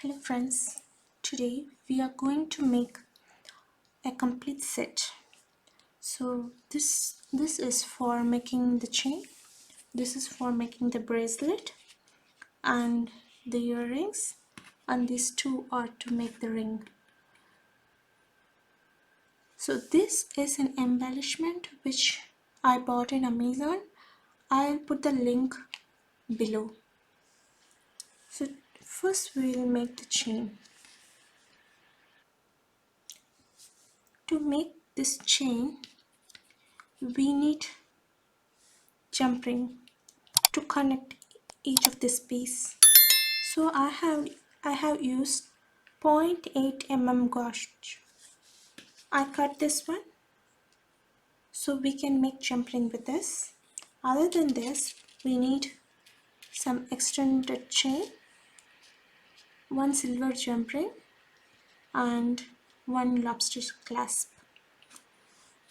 Hello friends, today we are going to make a complete set. So this is for making the chain, this is for making the bracelet and the earrings, and these two are to make the ring. So this is an embellishment which I bought in Amazon. I'll put the link below. So first we will make the chain. To make this chain we need jump ring to connect each of this piece. So I have used 0.8 mm gauze. I cut this one so we can make jump ring with this. Other than this, we need some extended chain, one silver jump ring and one lobster clasp.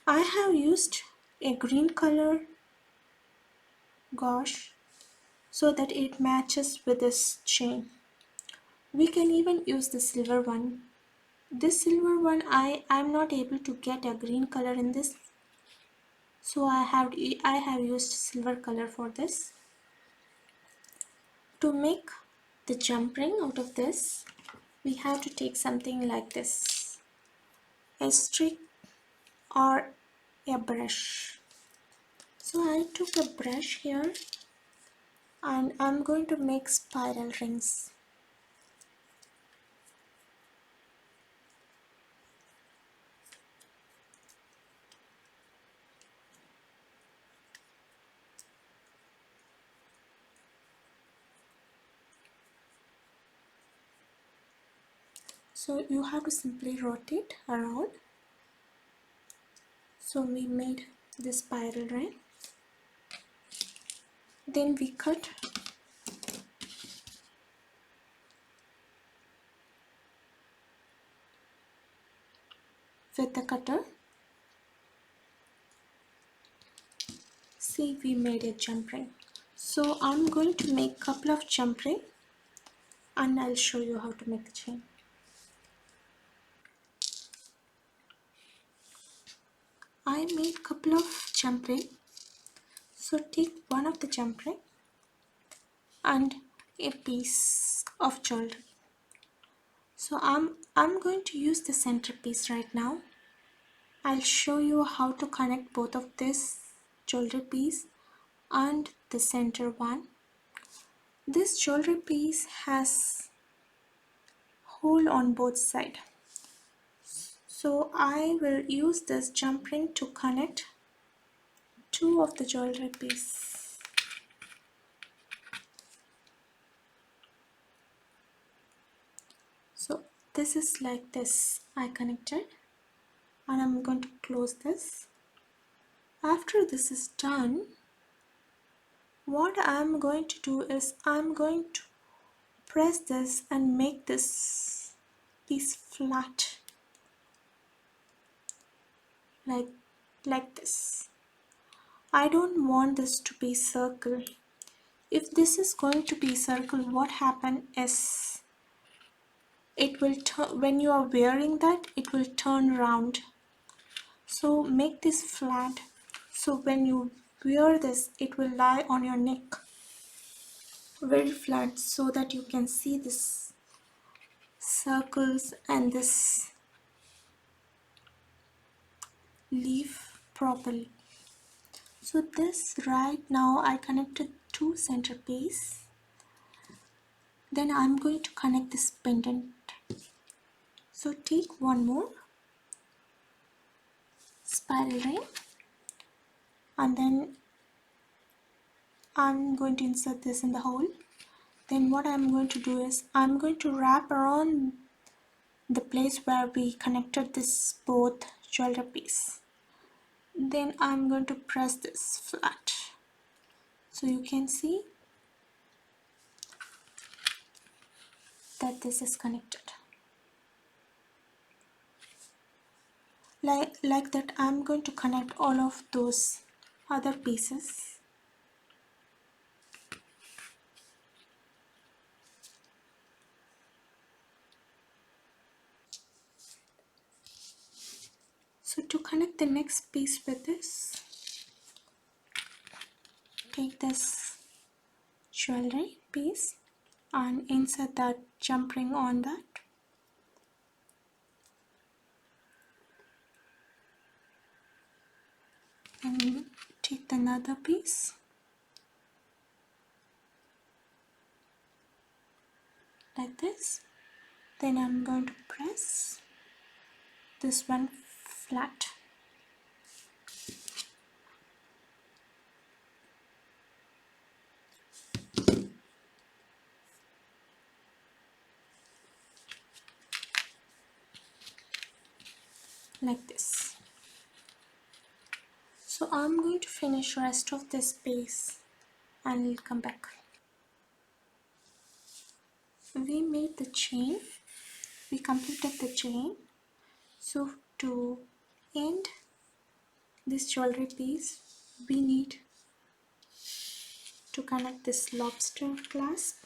I have used a green color gauze so that it matches with this chain. We can even use the silver one. This silver one I'm not able to get a green color in this, so I have used silver color for this. To make the jump ring out of this, we have to take something like this, a stick or a brush. So I took a brush here and I'm going to make spiral rings. So you have to simply rotate around. So we made this spiral ring. Then we cut with the cutter. See, we made a jump ring. So I'm going to make couple of jump ring and I'll show you how to make the chain. I made couple of jump ring. So take one of the jump ring and a piece of jewelry. So I'm going to use the center piece right now. I'll show you how to connect both of this jewelry piece and the center one. This jewelry piece has hole on both sides. So I will use this jump ring to connect two of the jewelry piece. So this is like this. I connected and I'm going to close this. After this is done, what I'm going to do is I'm going to press this and make this piece flat like this. I don't want this to be circle. If this is going to be circle, what happen is it will turn when you are wearing that, it will turn round. So make this flat, so when you wear this, it will lie on your neck very flat, so that you can see this circles and this leaf properly. So this right now I connected two center piece. Then I'm going to connect this pendant. So take one more spiral ring and then I'm going to insert this in the hole. Then what I'm going to do is I'm going to wrap around the place where we connected this both jewelry piece. Then I'm going to press this flat so you can see that this is connected. Like that, I'm going to connect all of those other pieces. So to connect the next piece with this, take this jewelry piece and insert that jump ring on that. And take another piece like this. Then I'm going to press this one flat. Like this. So I'm going to finish rest of this piece and we'll come back. We made the chain, we completed the chain. So to end this jewelry piece, we need to connect this lobster clasp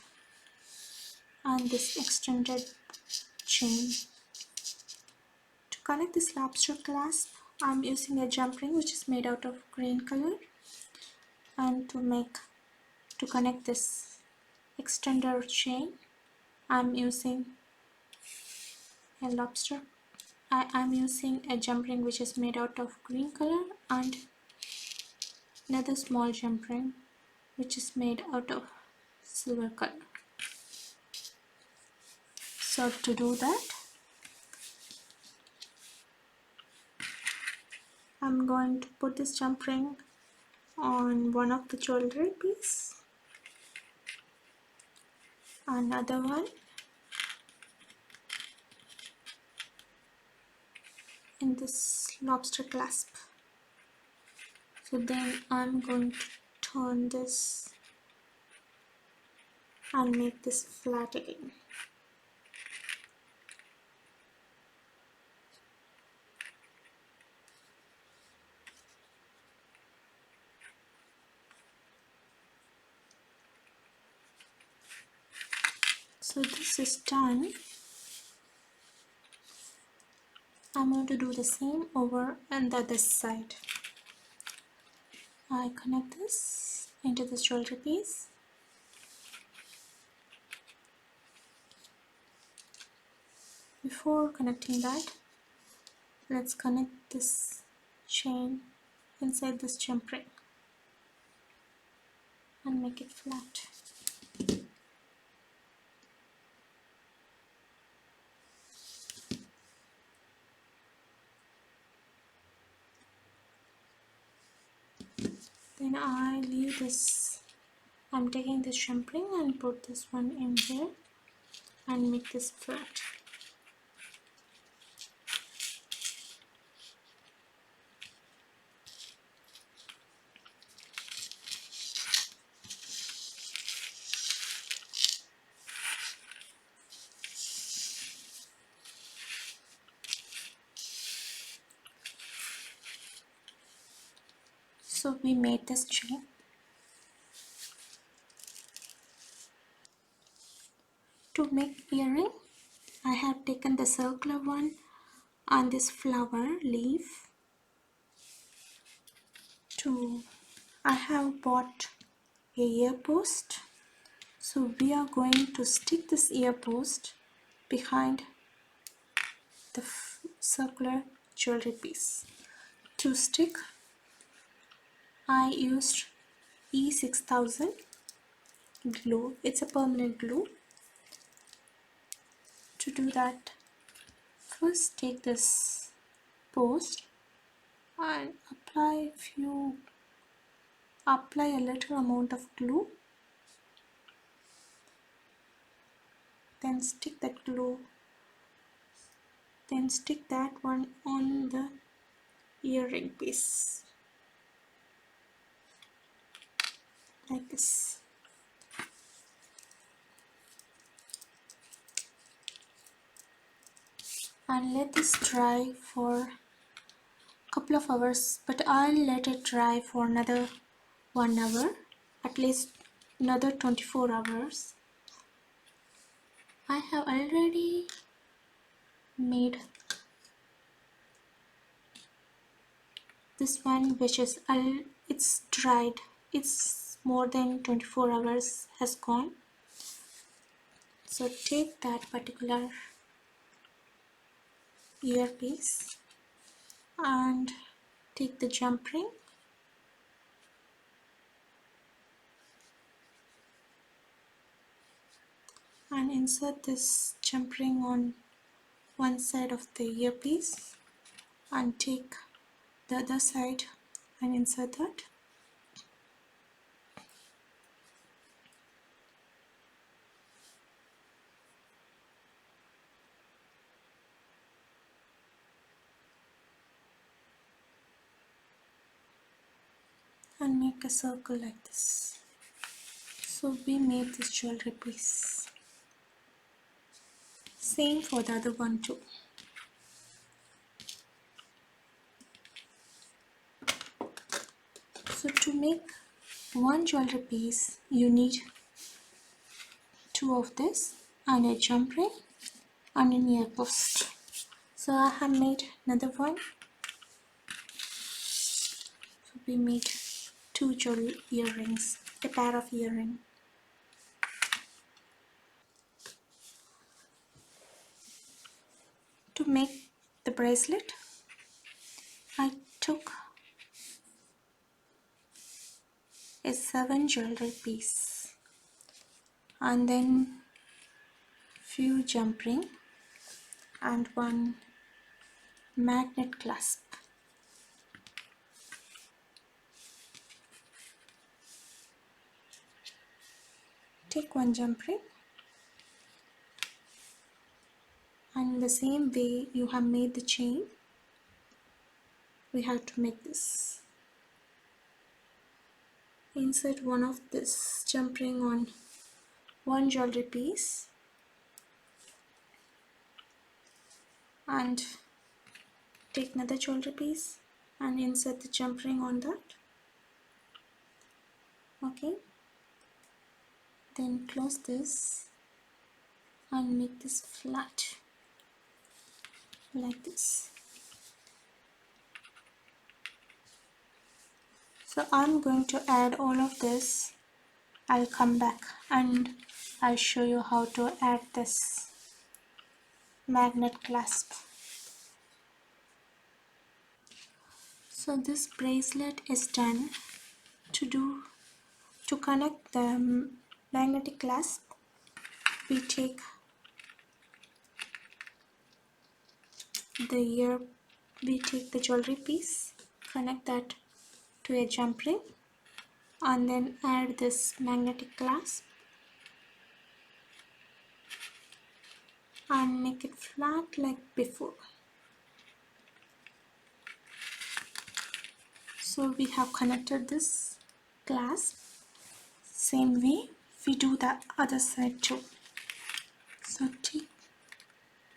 and this extended chain. To connect this lobster clasp, I'm using a jump ring which is made out of green color, and to connect this extender chain, I'm using I'm using a jump ring which is made out of green color and another small jump ring which is made out of silver color. So to do that, I'm going to put this jump ring on one of the jewelry piece, another one in this lobster clasp. So then I'm going to turn this and make this flat again. So this is done. I'm going to do the same over on the other side. I connect this into this jewelry piece. Before connecting that, let's connect this chain inside this jump ring and make it flat. Then I leave this, I'm taking this jump ring and put this one in here and make this flat. So we made this chain. To make earring, I have taken the circular one on this flower leaf. I have bought a ear post. So we are going to stick this ear post behind the circular jewelry piece. To stick, I used E6000 glue. It's a permanent glue. To do that, first take this post and apply a little amount of glue. Then stick that glue. Then stick that one on the earring piece like this. And let this dry for a couple of hours, but I'll let it dry for another 1 hour, at least another 24 hours. I have already made this one which is it's dried, it's more than 24 hours has gone. So take that particular earpiece and take the jump ring and insert this jump ring on one side of the earpiece and take the other side and insert that. And make a circle like this. So we made this jewelry piece. Same for the other one too. So to make one jewelry piece, you need two of this and a jump ring and an ear post. So I have made another one. So we made two jewelry earrings, a pair of earrings. To make the bracelet, I took a 7 jewelry piece and then few jump ring and one magnet clasp. Take one jump ring and the same way you have made the chain, we have to make this. Insert one of this jump ring on one jewelry piece and take another jewelry piece and insert the jump ring on that. Okay, then close this and make this flat like this. So I'm going to add all of this. I'll come back and I'll show you how to add this magnet clasp. So this bracelet is done. To connect the magnetic clasp, we take the jewelry piece, connect that to a jump ring and then add this magnetic clasp and make it flat like before. So we have connected this clasp. Same way we do the other side too. So take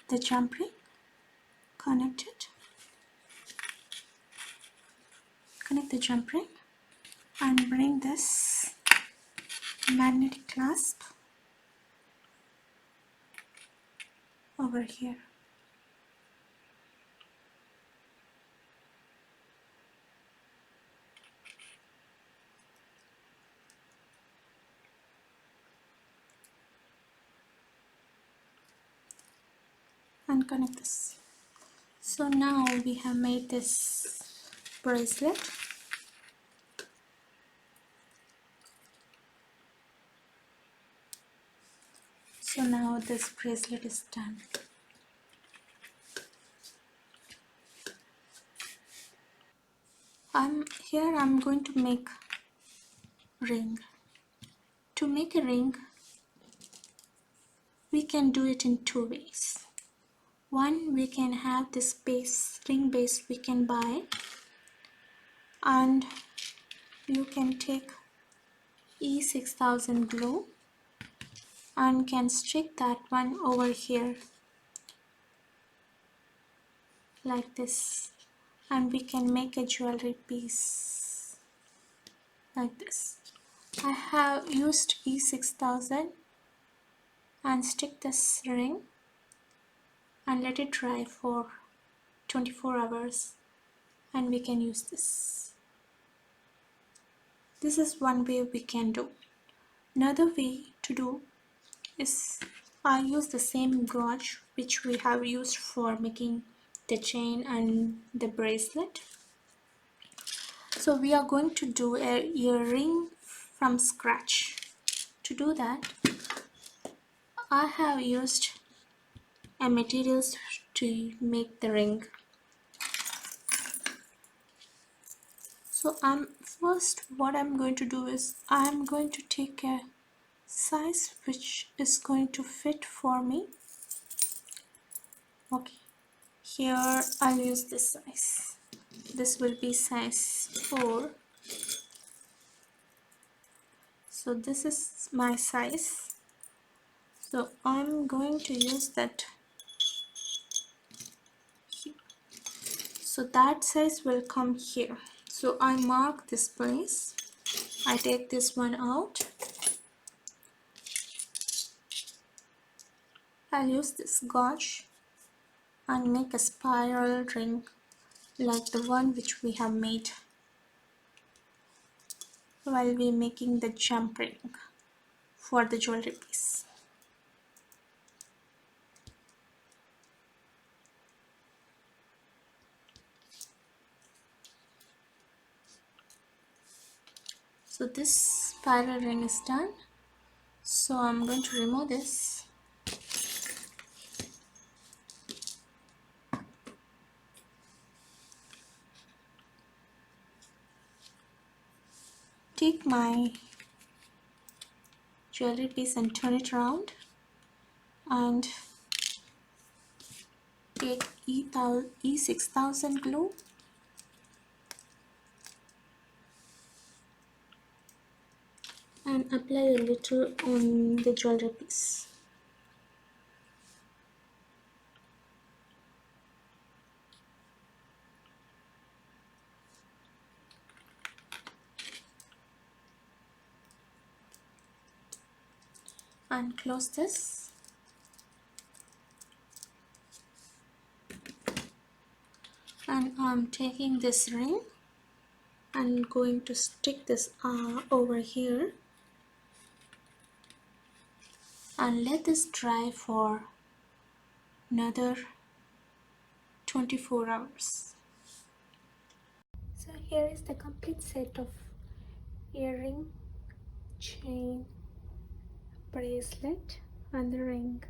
the jump ring, connect the jump ring and bring this magnetic clasp over here. And connect this. So now we have made this bracelet. So now this bracelet is done. I'm going to make ring. To make a ring, we can do it in two ways. One, we can have this ring base we can buy, and you can take E6000 glue and can stick that one over here like this, and we can make a jewelry piece like this. I have used E6000 and stick this ring and let it dry for 24 hours and we can use this. This is one way we can do. Another way to do is I use the same gauze which we have used for making the chain and the bracelet. So we are going to do a earring from scratch. To do that, I have used a materials to make the ring. So first what I'm going to do is I'm going to take a size which is going to fit for me. Okay, here I'll use this size. This will be size 4. So this is my size. So I'm going to use that. So that size will come here. So I mark this place. I take this one out. I'll use this gauze and make a spiral ring like the one which we have made while we're making the jump ring for the jewelry piece. So this spiral ring is done. So I'm going to remove this. Take my jewelry piece and turn it around and take E6000 glue and apply a little on the jewelry piece. And close this. And I'm taking this ring and going to stick this over here and let this dry for another 24 hours. So here is the complete set of earring, chain, bracelet and the ring.